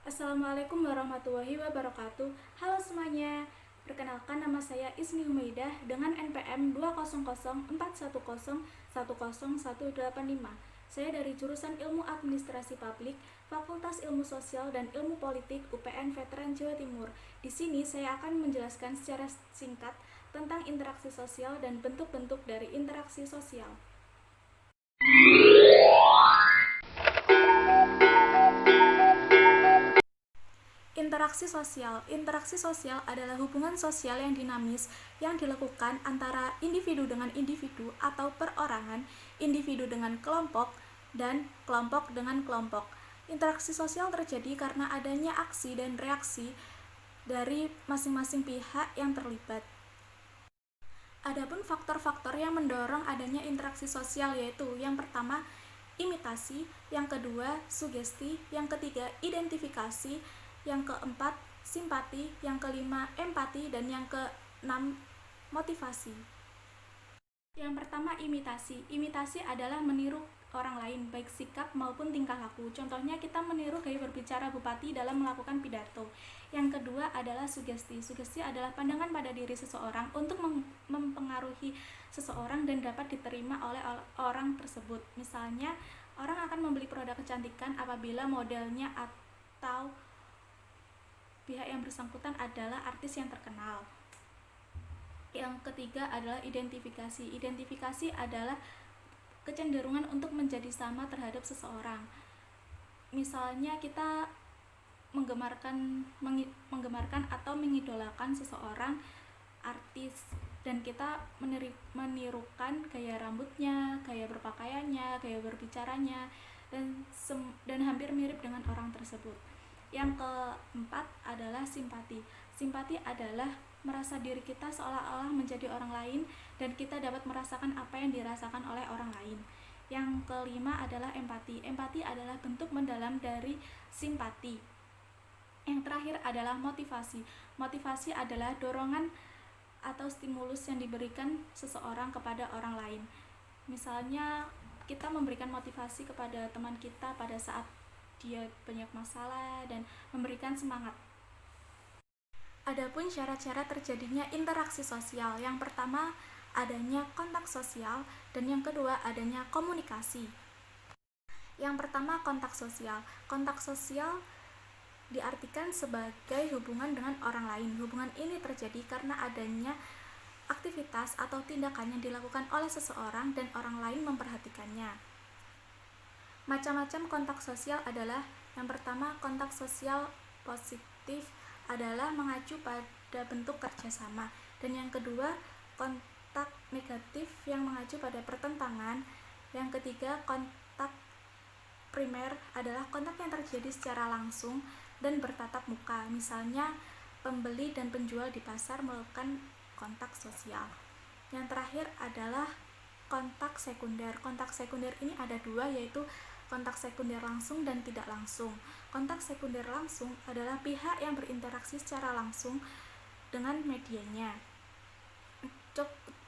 Assalamualaikum warahmatullahi wabarakatuh. Halo semuanya. Perkenalkan, nama saya Ismi Humaidah dengan NPM 20041010185. Saya dari jurusan Ilmu Administrasi Publik, Fakultas Ilmu Sosial dan Ilmu Politik UPN Veteran Jawa Timur. Di sini saya akan menjelaskan secara singkat tentang interaksi sosial dan bentuk-bentuk dari interaksi sosial. Interaksi sosial adalah hubungan sosial yang dinamis yang dilakukan antara individu dengan individu atau perorangan, individu dengan kelompok, dan kelompok dengan kelompok. Interaksi sosial terjadi karena adanya aksi dan reaksi dari masing-masing pihak yang terlibat. Adapun faktor-faktor yang mendorong adanya interaksi sosial yaitu yang pertama, imitasi, yang kedua, sugesti, yang ketiga, identifikasi, yang keempat, simpati, yang kelima, empati, dan yang keenam, motivasi. Yang pertama, imitasi. Imitasi adalah meniru orang lain, baik sikap maupun tingkah laku. Contohnya, kita meniru gaya berbicara bupati dalam melakukan pidato. Yang kedua adalah sugesti. Sugesti adalah pandangan pada diri seseorang untuk mempengaruhi seseorang dan dapat diterima oleh orang tersebut. Misalnya, orang akan membeli produk kecantikan apabila modelnya atau pihak yang bersangkutan adalah artis yang terkenal. Yang ketiga adalah identifikasi. Identifikasi adalah kecenderungan untuk menjadi sama terhadap seseorang. Misalnya kita menggemarkan atau mengidolakan seseorang artis dan kita menirukan gaya rambutnya, gaya berpakaiannya, gaya berbicaranya dan hampir mirip dengan orang tersebut. Yang keempat adalah simpati. Simpati adalah merasa diri kita seolah-olah menjadi orang lain dan kita dapat merasakan apa yang dirasakan oleh orang lain. Yang kelima adalah empati. Empati adalah bentuk mendalam dari simpati. Yang terakhir adalah motivasi. Motivasi adalah dorongan atau stimulus yang diberikan seseorang kepada orang lain. Misalnya kita memberikan motivasi kepada teman kita pada saat dia banyak masalah dan memberikan semangat. Adapun syarat-syarat terjadinya interaksi sosial. Yang pertama, adanya kontak sosial, dan yang kedua adanya komunikasi. Yang pertama, kontak sosial. Kontak sosial diartikan sebagai hubungan dengan orang lain. Hubungan ini terjadi karena adanya aktivitas atau tindakan yang dilakukan oleh seseorang dan orang lain memperhatikannya. Macam-macam kontak sosial adalah yang pertama, kontak sosial positif adalah mengacu pada bentuk kerjasama, dan yang kedua, kontak negatif yang mengacu pada pertentangan. Yang ketiga, kontak primer adalah kontak yang terjadi secara langsung dan bertatap muka. Misalnya, pembeli dan penjual di pasar melakukan kontak sosial. Yang terakhir adalah kontak sekunder. Kontak sekunder ini ada dua, yaitu kontak sekunder langsung dan tidak langsung. Kontak sekunder langsung adalah pihak yang berinteraksi secara langsung dengan medianya.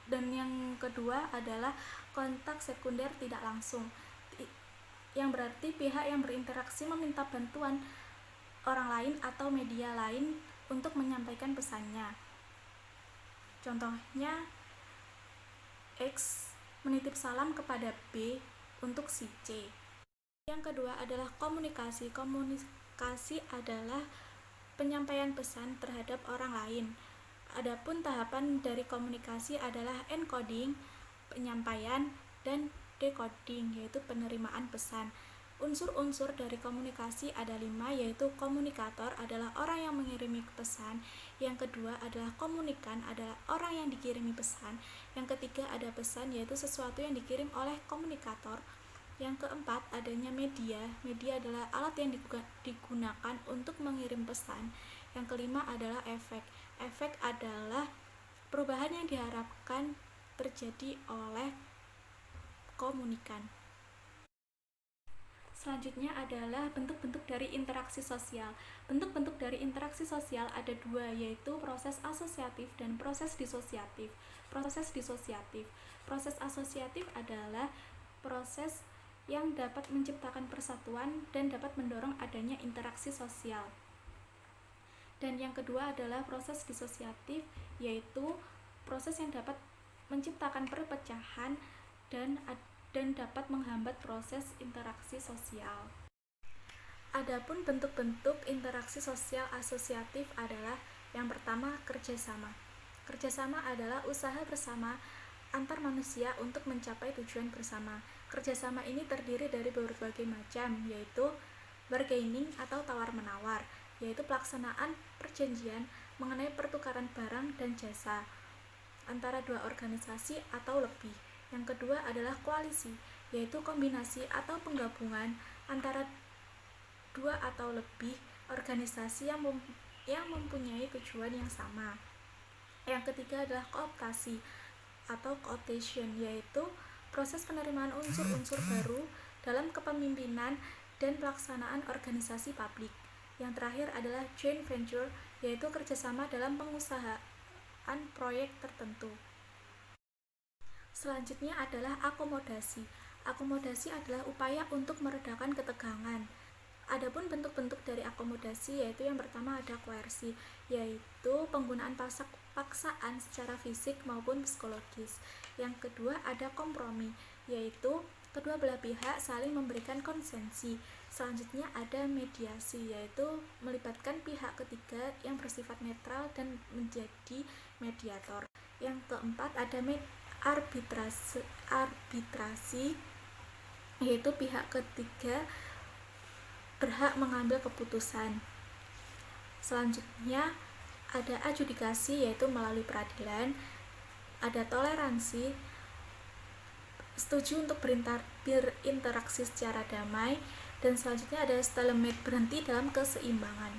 Dan yang kedua adalah kontak sekunder tidak langsung, yang berarti pihak yang berinteraksi meminta bantuan orang lain atau media lain untuk menyampaikan pesannya. Contohnya, X menitip salam kepada B untuk si C. Yang kedua adalah komunikasi. Komunikasi adalah penyampaian pesan terhadap orang lain. Adapun tahapan dari komunikasi adalah encoding, penyampaian, dan decoding, yaitu penerimaan pesan. Unsur-unsur dari komunikasi ada 5, yaitu komunikator adalah orang yang mengirimi pesan, yang kedua adalah komunikan adalah orang yang dikirimi pesan, yang ketiga ada pesan yaitu sesuatu yang dikirim oleh komunikator, yang keempat adanya media. Media adalah alat yang digunakan untuk mengirim pesan, yang kelima adalah efek. Efek adalah perubahan yang diharapkan terjadi oleh komunikan. Selanjutnya adalah bentuk-bentuk dari interaksi sosial. Bentuk-bentuk dari interaksi sosial ada dua, yaitu proses asosiatif dan proses disosiatif. Proses asosiatif adalah proses yang dapat menciptakan persatuan dan dapat mendorong adanya interaksi sosial. Dan yang kedua adalah proses disosiatif, yaitu proses yang dapat menciptakan perpecahan dan dapat menghambat proses interaksi sosial. Adapun bentuk-bentuk interaksi sosial asosiatif adalah yang pertama, kerjasama. Kerjasama adalah usaha bersama antar manusia untuk mencapai tujuan bersama. Kerjasama ini terdiri dari berbagai macam, yaitu bargaining atau tawar-menawar, yaitu pelaksanaan perjanjian mengenai pertukaran barang dan jasa antara dua organisasi atau lebih. Yang kedua adalah koalisi, yaitu kombinasi atau penggabungan antara dua atau lebih organisasi yang mempunyai tujuan yang sama. Yang ketiga adalah kooptasi atau cooptation, yaitu proses penerimaan unsur-unsur baru dalam kepemimpinan dan pelaksanaan organisasi publik. Yang terakhir adalah joint venture, yaitu kerjasama dalam pengusahaan proyek tertentu. Selanjutnya adalah akomodasi. Akomodasi adalah upaya untuk meredakan ketegangan. Adapun bentuk-bentuk dari akomodasi yaitu yang pertama ada koersi, yaitu penggunaan paksaan secara fisik maupun psikologis. Yang kedua ada kompromi, yaitu kedua belah pihak saling memberikan konsensi. Selanjutnya ada mediasi, yaitu melibatkan pihak ketiga yang bersifat netral dan menjadi mediator. Yang keempat ada arbitrasi, yaitu pihak ketiga berhak mengambil keputusan. Selanjutnya ada adjudikasi, yaitu melalui peradilan. Ada toleransi, setuju untuk berinteraksi secara damai. Dan selanjutnya ada stalemate, berhenti dalam keseimbangan.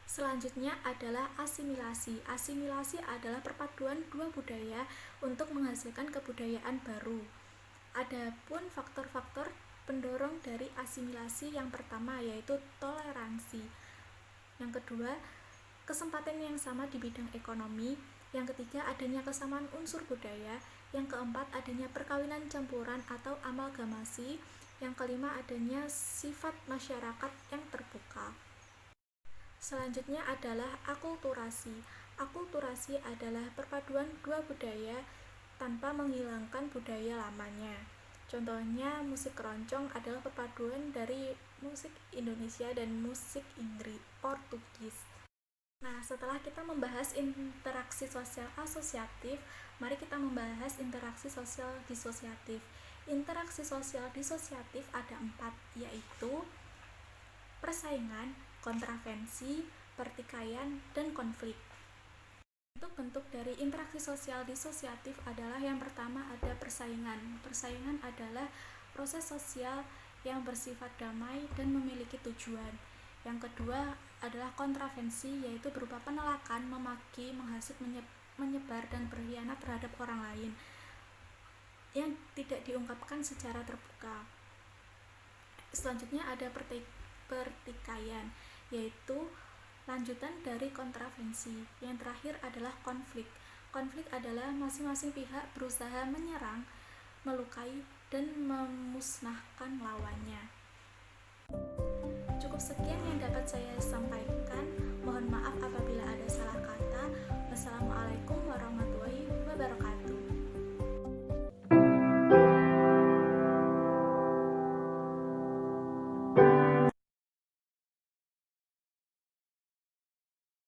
Selanjutnya adalah asimilasi. Asimilasi adalah perpaduan dua budaya untuk menghasilkan kebudayaan baru. Adapun faktor-faktor pendorong dari asimilasi yang pertama yaitu toleransi. Yang kedua, kesempatan yang sama di bidang ekonomi. Yang ketiga, adanya kesamaan unsur budaya. Yang keempat, adanya perkawinan campuran atau amalgamasi. Yang kelima, adanya sifat masyarakat yang terbuka. Selanjutnya adalah akulturasi. Akulturasi adalah perpaduan dua budaya tanpa menghilangkan budaya lamanya. Contohnya musik keroncong adalah perpaduan dari musik Indonesia dan musik Inggris, Portugis. Nah, setelah kita membahas interaksi sosial asosiatif, mari kita membahas interaksi sosial disosiatif. Interaksi sosial disosiatif ada 4, yaitu persaingan, kontravensi, pertikaian, dan konflik. Bentuk-bentuk dari interaksi sosial disosiatif adalah yang pertama ada persaingan. Persaingan adalah proses sosial yang bersifat damai dan memiliki tujuan. Yang kedua adalah kontravensi, yaitu berupa penolakan, memaki, menghasut, menyebar, dan berkhianat terhadap orang lain yang tidak diungkapkan secara terbuka. Selanjutnya ada pertikaian, yaitu lanjutan dari kontravensi. Yang terakhir adalah konflik. Konflik adalah masing-masing pihak berusaha menyerang, melukai, dan memusnahkan lawannya. Cukup sekian yang dapat saya sampaikan. Mohon maaf apabila ada salah kata. Wassalamualaikum warahmatullahi wabarakatuh.